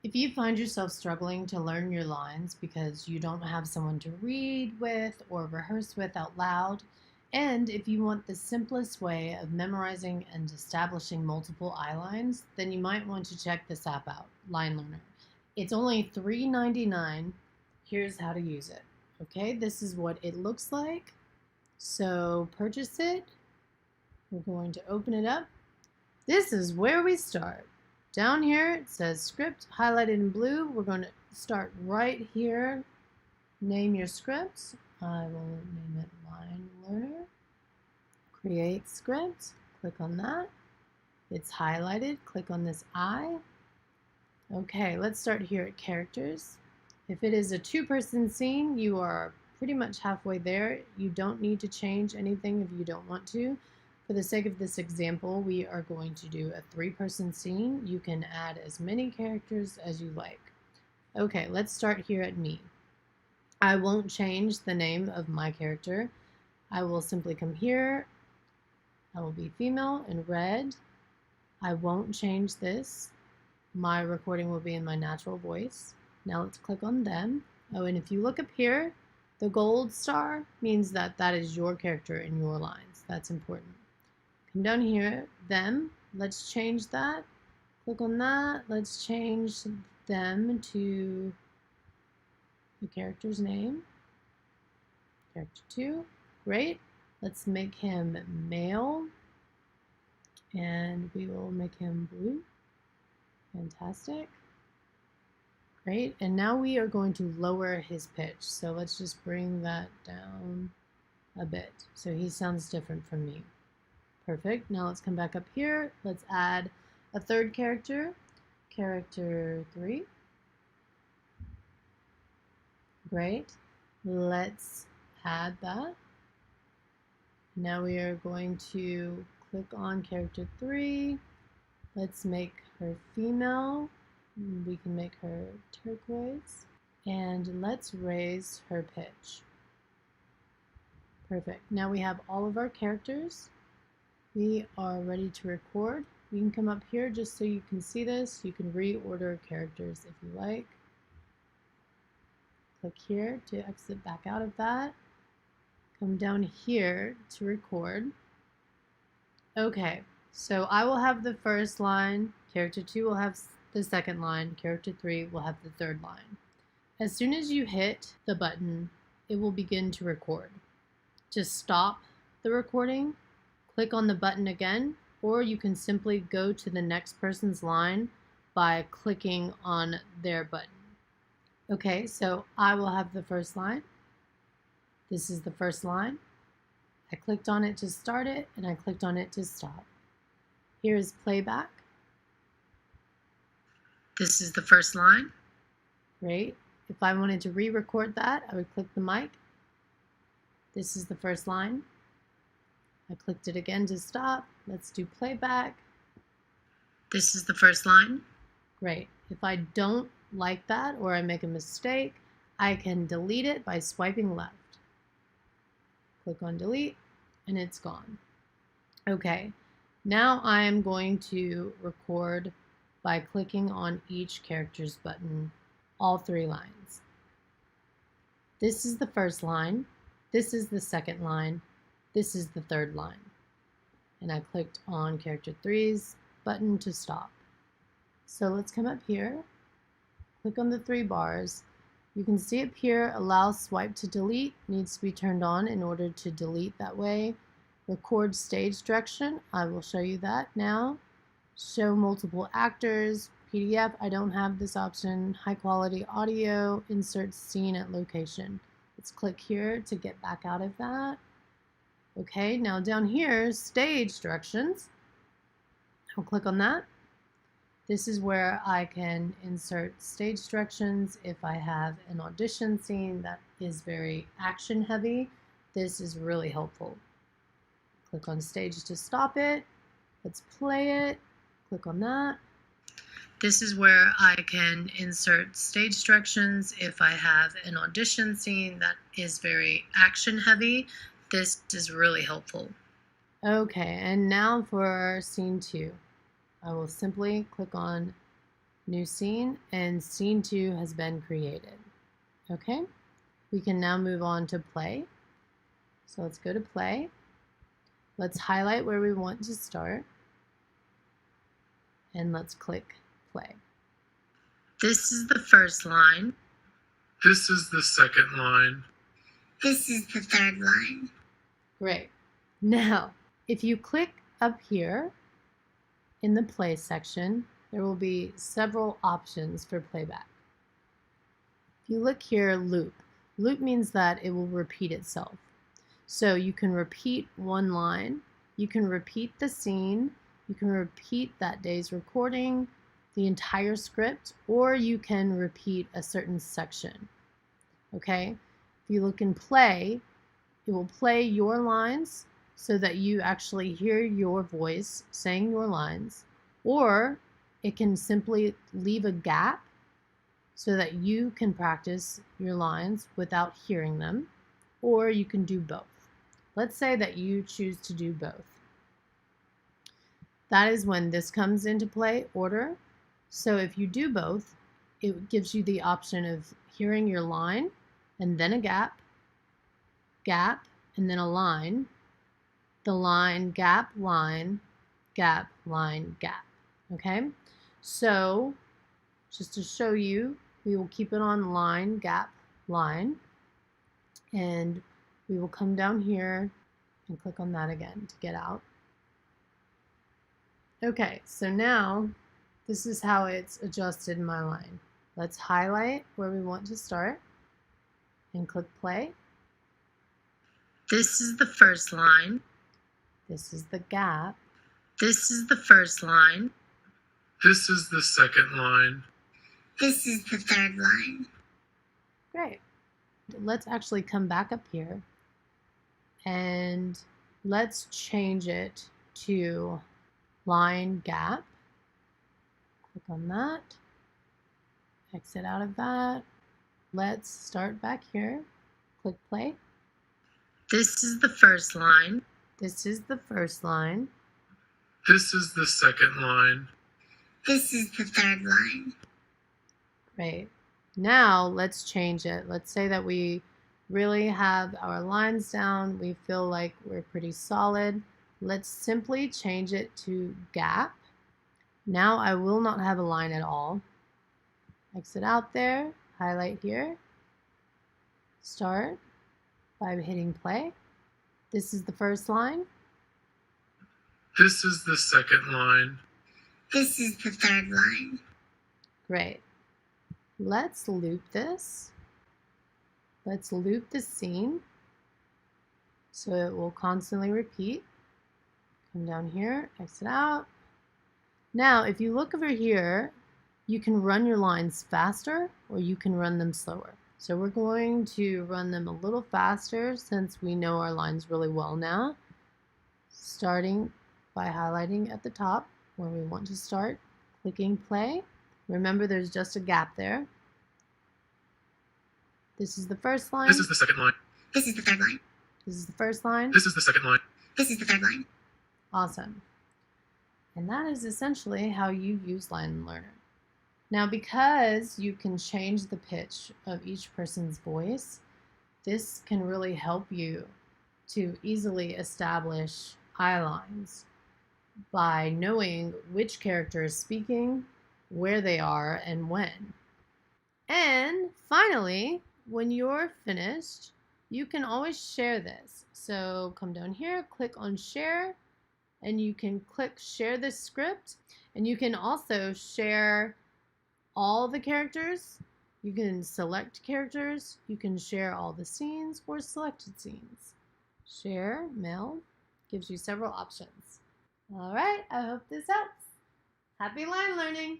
If you find yourself struggling to learn your lines because you don't have someone to read with or rehearse with out loud, and if you want the simplest way of memorizing and establishing multiple eye lines, then you might want to check this app out, LineLearner. It's only $3.99. Here's how to use it. Okay, this is what it looks like. So purchase it. We're going to open it up. This is where we start. Down here it says script highlighted in blue. We're going to start right here. Name your script. I will name it LineLearner. Create script. Click on that. It's highlighted. Click on this eye. Okay, let's start here at characters. If it is a two-person scene, you are pretty much halfway there. You don't need to change anything if you don't want to. For the sake of this example, we are going to do a three-person scene. You can add as many characters as you like. Okay, let's start here at me. I won't change the name of my character. I will simply come here. I will be female in red. I won't change this. My recording will be in my natural voice. Now let's click on them. Oh, and if you look up here, the gold star means that that is your character in your lines. That's important. Come down here, them. Let's change that. Click on that. Let's change them to the character's name. Character 2. Great. Let's make him male. And we will make him blue. Fantastic. Great. And now we are going to lower his pitch. So let's just bring that down a bit so he sounds different from me. Perfect. Now let's come back up here. Let's add a third character, character 3. Great. Let's add that. Now we are going to click on character 3. Let's make her female. We can make her turquoise. And let's raise her pitch. Perfect. Now we have all of our characters. We are ready to record. You can come up here just so you can see this. You can reorder characters if you like. Click here to exit back out of that. Come down here to record. Okay, so I will have the first line, character 2 will have the second line, character 3 will have the third line. As soon as you hit the button, it will begin to record. To stop the recording, click on the button again, or you can simply go to the next person's line by clicking on their button. Okay, so I will have the first line. This is the first line. I clicked on it to start it, and I clicked on it to stop. Here is playback. This is the first line. Great. If I wanted to re-record that, I would click the mic. This is the first line. I clicked it again to stop. Let's do playback. This is the first line. Great. If I don't like that or I make a mistake, I can delete it by swiping left. Click on delete and it's gone. Okay, now I am going to record by clicking on each character's button, all 3 lines. This is the first line. This is the second line. This is the third line. And I clicked on character 3's button to stop. So let's come up here, click on the 3 bars. You can see up here, allow swipe to delete needs to be turned on in order to delete that way. Record stage direction, I will show you that now. Show multiple actors, PDF, I don't have this option. High quality audio, insert scene at location. Let's click here to get back out of that. Okay, now down here, stage directions. I'll click on that. This is where I can insert stage directions if I have an audition scene that is very action heavy. This is really helpful. Click on stage to stop it. Let's play it. Click on that. This is where I can insert stage directions if I have an audition scene that is very action heavy. This is really helpful. Okay, and now for scene 2. I will simply click on new scene, and scene 2 has been created. Okay, we can now move on to play. So let's go to play. Let's highlight where we want to start, and let's click play. This is the first line. This is the second line. This is the third line. Great. Now, if you click up here in the play section, there will be several options for playback. If you look here, loop. Loop means that it will repeat itself. So you can repeat one line, you can repeat the scene, you can repeat that day's recording, the entire script, or you can repeat a certain section. Okay? If you look in play, it will play your lines so that you actually hear your voice saying your lines, or it can simply leave a gap so that you can practice your lines without hearing them, or you can do both. Let's say that you choose to do both. That is when this comes into play, order. So if you do both, it gives you the option of hearing your line and then a gap, gap, and then a line, the line, gap, line, gap, line, gap. Okay? So just to show you, we will keep it on line, gap, line, and we will come down here and click on that again to get out. Okay, so now this is how it's adjusted in my line. Let's highlight where we want to start and click play. This is the first line. This is the gap. This is the first line. This is the second line. This is the third line. Great. Let's actually come back up here and let's change it to line gap. Click on that. Exit out of that. Let's start back here. Click play. This is the first line. This is the first line. This is the second line. This is the third line. Great. Now let's change it. Let's say that we really have our lines down. We feel like we're pretty solid. Let's simply change it to gap. Now I will not have a line at all. Exit out there, highlight here, start by hitting play. This is the first line. This is the second line. This is the third line. Great. Let's loop this. Let's loop the scene so it will constantly repeat. Come down here, exit out. Now, if you look over here, you can run your lines faster or you can run them slower. So we're going to run them a little faster since we know our lines really well now. Starting by highlighting at the top where we want to start, clicking play. Remember, there's just a gap there. This is the first line. This is the second line. This is the third line. This is the first line. This is the second line. This is the third line. Awesome. And that is essentially how you use LineLearner. Now, because you can change the pitch of each person's voice, this can really help you to easily establish eye lines by knowing which character is speaking, where they are, and when. And finally, when you're finished, you can always share this. So come down here, click on share, and you can click share this script, and you can also share all the characters. You can select characters, you can share all the scenes or selected scenes. Share, mail, gives you several options. All right, I hope this helps. Happy line learning!